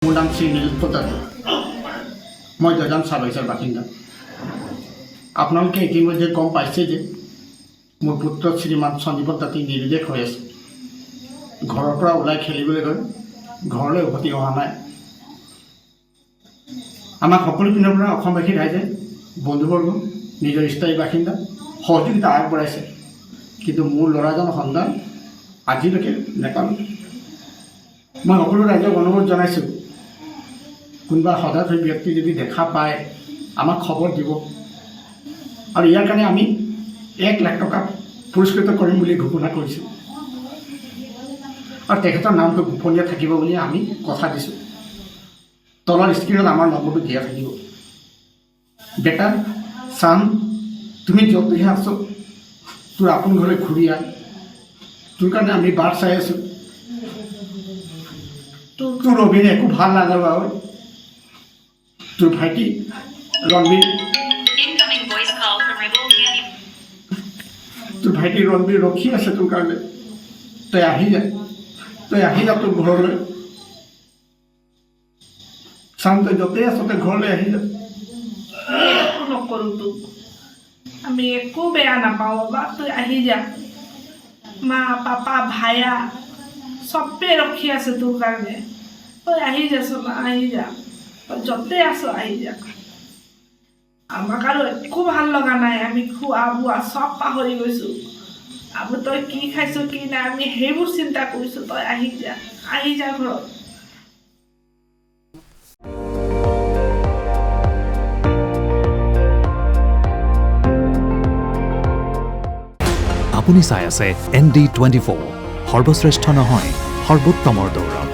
মোৰ নাম শ্ৰী নীলোৎপল তাঁতী। মই জয়জান চাহ বাগিচাৰ বাসিন্দা। আপোনালোকে ইতিমধ্যে গম পাইছে যে মোৰ পুত্ৰ শ্ৰীমান সঞ্জীৱন তাঁতী নিৰুদ্দেশ হৈ আছে। ঘৰৰ পৰা ওলাই খেলিবলৈ গৈ ঘৰলৈ উভতি অহা নাই। আমাক সকলো পিনৰ পৰা অসমবাসী ৰাইজে বন্ধুবৰ্গ নিজৰ স্থায়ী বাসিন্দা সহযোগিতা আগবঢ়াইছে, কিন্তু মোৰ ল'ৰাজনৰ সন্ধান আজিলৈকে নাপালোঁ। মই সকলো ৰাইজক অনুৰোধ জনাইছোঁ, কোনোবা সদায় ব্যক্তি যদি দেখা পায় আমাক খবৰ দিব, আৰু ইয়াৰ কাৰণে আমি 1 লাখ টকা পুৰস্কৃত কৰিম বুলি ঘোষণা কৰিছোঁ, আৰু তেখেতৰ নামটো গোপনীয় থাকিব বুলি আমি কথা দিছোঁ। তলৰ স্ক্ৰীণত আমাৰ নম্বৰটো দিয়া থাকিব। বেটা চান, তুমি য'তেহে আছ তোৰ আপোন ঘৰলৈ ঘূৰি আহ, তোৰ কাৰণে আমি বাট চাই আছোঁ। তোৰ অভিনয় একো ভাল নালাগে বাৰু। তোৰ ভাইটি ৰণবীৰ ৰখি আছে তোৰ কাৰণে। তই আহি যা তোৰ ঘৰলৈ। চাম, তই য'তেই আছ তই ঘৰলৈ আহি যা। একো নকৰোঁ তোক, আমি একো বেয়া নাপাওঁ বাবা, তই আহি যা। মা পাপা ভায়া চবেই ৰখি আছে তোৰ কাৰণে। তই আহি যাচোন, আহি যা, তই য'তে আছ আহি যা। আমাক আৰু একো ভাল লগা নাই, আমি খোৱা বোৱা চব পাহৰি গৈছোঁ। আৰু তই কি খাইছ কি নাই আমি সেইবোৰ চিন্তা কৰিছোঁ। তই আহি যা ঘৰত। আপুনি চাই আছে ND24, সৰ্বশ্ৰেষ্ঠ নহয় সৰ্বোত্তমৰ দৌৰত।